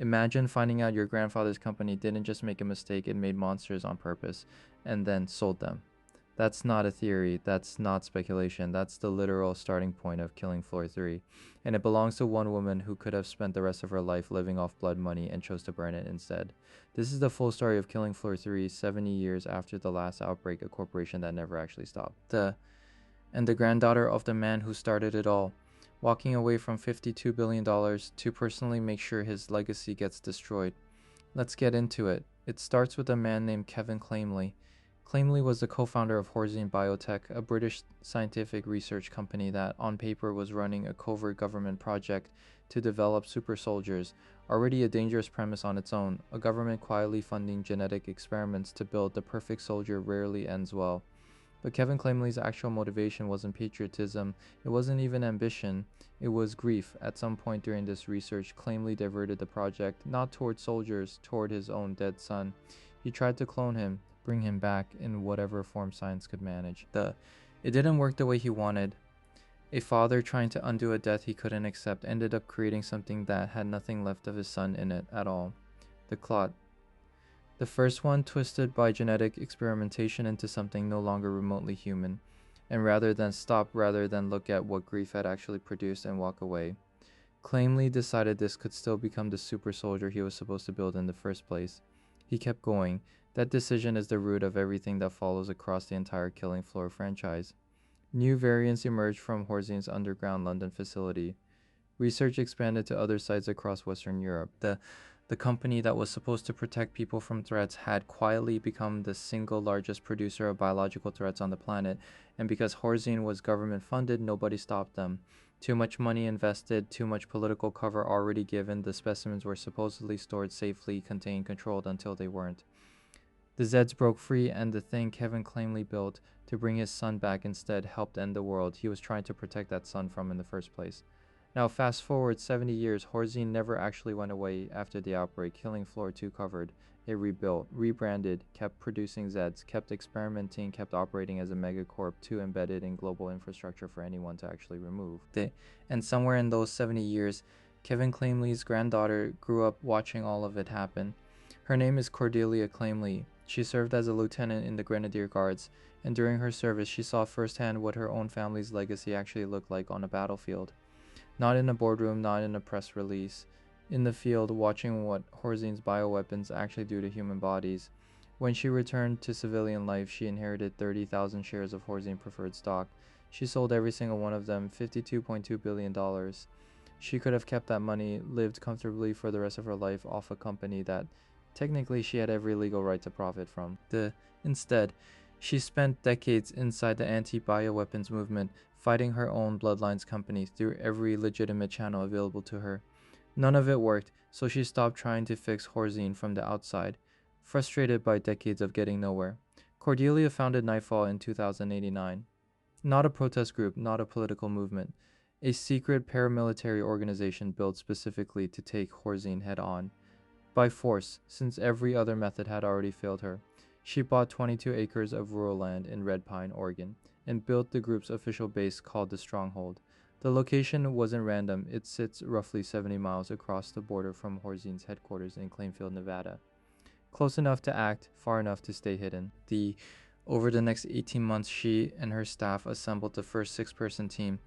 Imagine finding out your grandfather's company didn't just make a mistake, it made monsters on purpose and then sold them. That's not a theory, that's not speculation, that's the literal starting point of Killing Floor 3. And it belongs to one woman who could have spent the rest of her life living off blood money and chose to burn it instead. This is the full story of Killing Floor 3, 70 years after the last outbreak, a corporation that never actually stopped. The granddaughter of the man who started it all, walking away from $52 billion to personally make sure his legacy gets destroyed. Let's get into it. It starts with a man named Kevin Clamely. Clamely was the co-founder of Horzine Biotech, a British scientific research company that on paper was running a covert government project to develop super soldiers, already a dangerous premise on its own. A government quietly funding genetic experiments to build the perfect soldier rarely ends well. But Kevin Clamely's actual motivation wasn't patriotism, it wasn't even ambition, it was grief. At some point during this research, Clamely diverted the project not toward soldiers, toward his own dead son. He tried to clone him, bring him back in whatever form science could manage. It didn't work the way he wanted. A father trying to undo a death he couldn't accept ended up creating something that had nothing left of his son in it at all. The Clot. The first one twisted by genetic experimentation into something no longer remotely human, and rather than look at what grief had actually produced and walk away. Clamely decided this could still become the super soldier he was supposed to build in the first place. He kept going. That decision is the root of everything that follows across the entire Killing Floor franchise. New variants emerged from Horzine's underground London facility. Research expanded to other sites across Western Europe. The company that was supposed to protect people from threats had quietly become the single largest producer of biological threats on the planet, and because Horzine was government funded, nobody stopped them. Too much money invested, too much political cover already given, the specimens were supposedly stored safely, contained, controlled until they weren't. The Zeds broke free, and the thing Kevin Clamely built to bring his son back instead helped end the world he was trying to protect that son from in the first place. Now fast forward 70 years, Horzine never actually went away after the outbreak. Killing Floor 2 covered. It rebuilt, rebranded, kept producing Zeds, kept experimenting, kept operating as a megacorp too embedded in global infrastructure for anyone to actually remove. And somewhere in those 70 years, Kevin Clamely's granddaughter grew up watching all of it happen. Her name is Cordelia Clamely. She served as a lieutenant in the Grenadier Guards, and during her service she saw firsthand what her own family's legacy actually looked like on a battlefield. Not in a boardroom, not in a press release. In the field, watching what Horzine's bioweapons actually do to human bodies. When she returned to civilian life, she inherited 30,000 shares of Horzine preferred stock. She sold every single one of them, $52.2 billion. She could have kept that money, lived comfortably for the rest of her life off a company that technically she had every legal right to profit from. Instead, she spent decades inside the anti-bioweapons movement, fighting her own bloodlines company through every legitimate channel available to her. None of it worked, so she stopped trying to fix Horzine from the outside, frustrated by decades of getting nowhere. Cordelia founded Nightfall in 2089. Not a protest group, not a political movement. A secret paramilitary organization built specifically to take Horzine head on. By force, since every other method had already failed her. She bought 22 acres of rural land in Red Pine, Oregon, and built the group's official base called the Stronghold. The location wasn't random, it sits roughly 70 miles across the border from Horzine's headquarters in Plainfield, Nevada. Close enough to act, far enough to stay hidden. Over the next 18 months, she and her staff assembled the first 6-person team.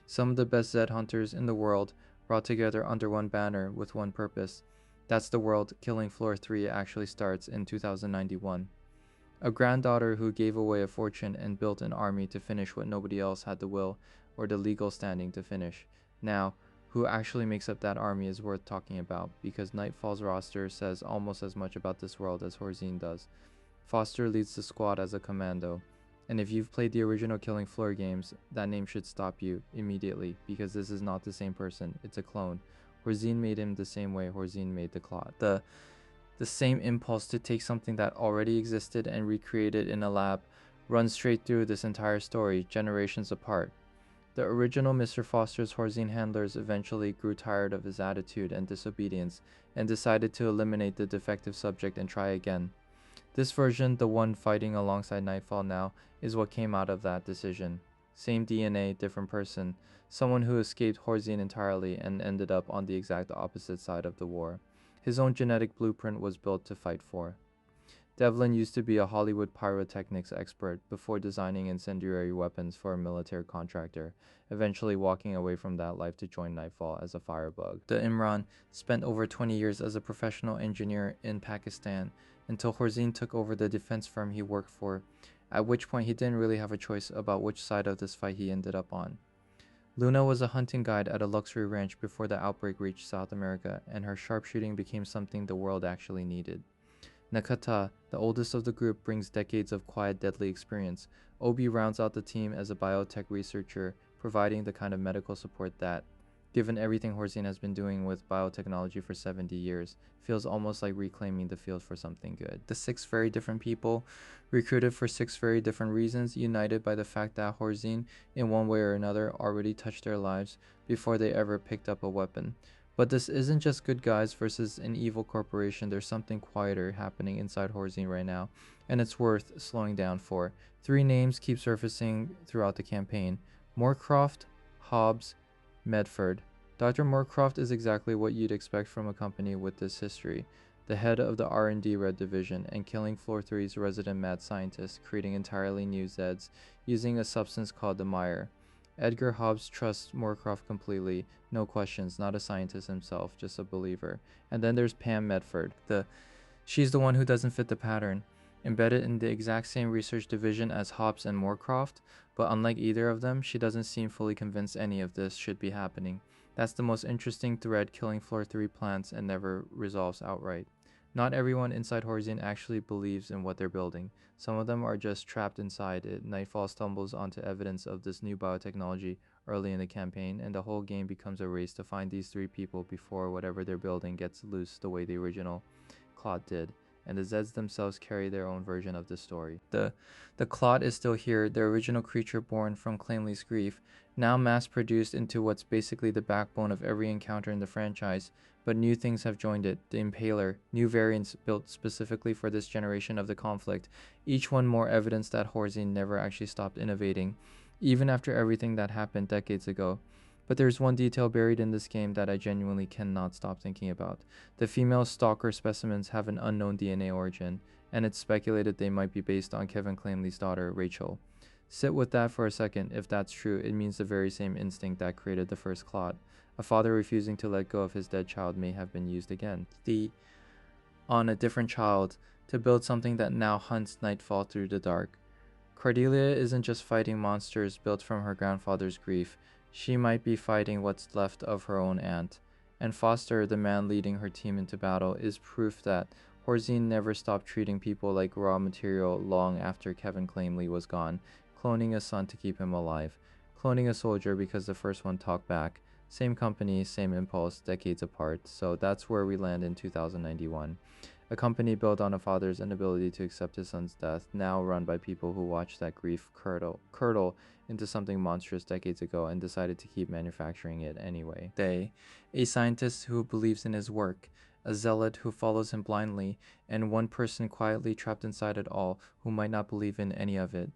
Some of the best Zed hunters in the world brought together under one banner with one purpose. That's the world Killing Floor 3 actually starts in 2091. A granddaughter who gave away a fortune and built an army to finish what nobody else had the will or the legal standing to finish. Now, who actually makes up that army is worth talking about, because Nightfall's roster says almost as much about this world as Horzine does. Foster leads the squad as a commando, and if you've played the original Killing Floor games, that name should stop you immediately, because this is not the same person, it's a clone. Horzine made him the same way Horzine made the Clot. The same impulse to take something that already existed and recreate it in a lab runs straight through this entire story, generations apart. The original Mr. Foster's Horzine handlers eventually grew tired of his attitude and disobedience and decided to eliminate the defective subject and try again. This version, the one fighting alongside Nightfall now, is what came out of that decision. Same DNA, different person, someone who escaped Horzine entirely and ended up on the exact opposite side of the war. His own genetic blueprint was built to fight for. Devlin used to be a Hollywood pyrotechnics expert before designing incendiary weapons for a military contractor, eventually walking away from that life to join Nightfall as a firebug. The Imran spent over 20 years as a professional engineer in Pakistan until Horzine took over the defense firm he worked for, at which point he didn't really have a choice about which side of this fight he ended up on. Luna was a hunting guide at a luxury ranch before the outbreak reached South America, and her sharpshooting became something the world actually needed. Nakata, the oldest of the group, brings decades of quiet, deadly experience. Obi rounds out the team as a biotech researcher, providing the kind of medical support that, given everything Horzine has been doing with biotechnology for 70 years, feels almost like reclaiming the field for something good. The 6 very different people, recruited for 6 very different reasons, united by the fact that Horzine, in one way or another, already touched their lives before they ever picked up a weapon. But this isn't just good guys versus an evil corporation. There's something quieter happening inside Horzine right now, and it's worth slowing down for. 3 names keep surfacing throughout the campaign: Moorcroft, Hobbs, Medford. Dr. Moorcroft is exactly what you'd expect from a company with this history. The head of the R&D Red Division and killing Floor 3's resident mad scientist, creating entirely new Zeds using a substance called the Mire. Edgar Hobbs trusts Moorcroft completely, no questions, not a scientist himself, just a believer. And then there's Pam Medford. She's the one who doesn't fit the pattern. Embedded in the exact same research division as Hobbs and Moorcroft, but unlike either of them, she doesn't seem fully convinced any of this should be happening. That's the most interesting thread killing Floor 3 plants and never resolves outright. Not everyone inside Horzine actually believes in what they're building. Some of them are just trapped inside it. Nightfall stumbles onto evidence of this new biotechnology early in the campaign, and the whole game becomes a race to find these 3 people before whatever they're building gets loose the way the original Clot did. And the Zeds themselves carry their own version of the story. The Clot is still here, the original creature born from Clamely's grief, now mass-produced into what's basically the backbone of every encounter in the franchise. But new things have joined it: the Impaler, new variants built specifically for this generation of the conflict, each one more evidence that Horzine never actually stopped innovating, even after everything that happened decades ago. But there's one detail buried in this game that I genuinely cannot stop thinking about. The female Stalker specimens have an unknown DNA origin, and it's speculated they might be based on Kevin Clamely's daughter, Rachel. Sit with that for a second. If that's true, it means the very same instinct that created the first Clot. A father refusing to let go of his dead child may have been used again, on a different child, to build something that now hunts Nightfall through the dark. Cordelia isn't just fighting monsters built from her grandfather's grief. She might be fighting what's left of her own aunt. And Foster, the man leading her team into battle, is proof that Horzine never stopped treating people like raw material long after Kevin Clamely was gone, cloning a son to keep him alive, cloning a soldier because the first one talked back. Same company, same impulse, decades apart, so that's where we land in 2091. A company built on a father's inability to accept his son's death, now run by people who watched that grief curdle into something monstrous decades ago and decided to keep manufacturing it anyway. A scientist who believes in his work, a zealot who follows him blindly, and one person quietly trapped inside it all who might not believe in any of it.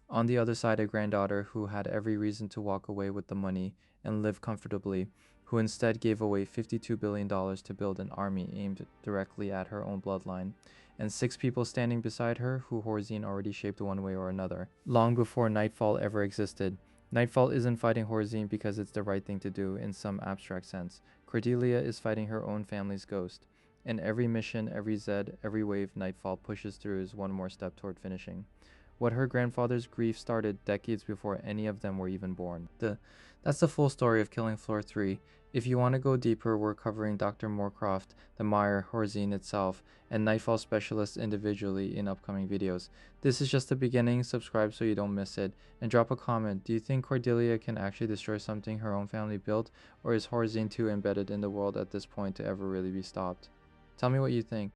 On the other side, a granddaughter who had every reason to walk away with the money and live comfortably, who instead gave away $52 billion to build an army aimed directly at her own bloodline, and 6 people standing beside her who Horzine already shaped one way or another, long before Nightfall ever existed. Nightfall isn't fighting Horzine because it's the right thing to do in some abstract sense. Cordelia is fighting her own family's ghost, and every mission, every Zed, every wave Nightfall pushes through is one more step toward finishing what her grandfather's grief started decades before any of them were even born. That's the full story of Killing Floor 3. If you want to go deeper, we're covering Dr. Moorcroft, the Mire, Horzine itself, and Nightfall specialists individually in upcoming videos. This is just the beginning. Subscribe so you don't miss it, and drop a comment. Do you think Cordelia can actually destroy something her own family built, or is Horzine too embedded in the world at this point to ever really be stopped? Tell me what you think.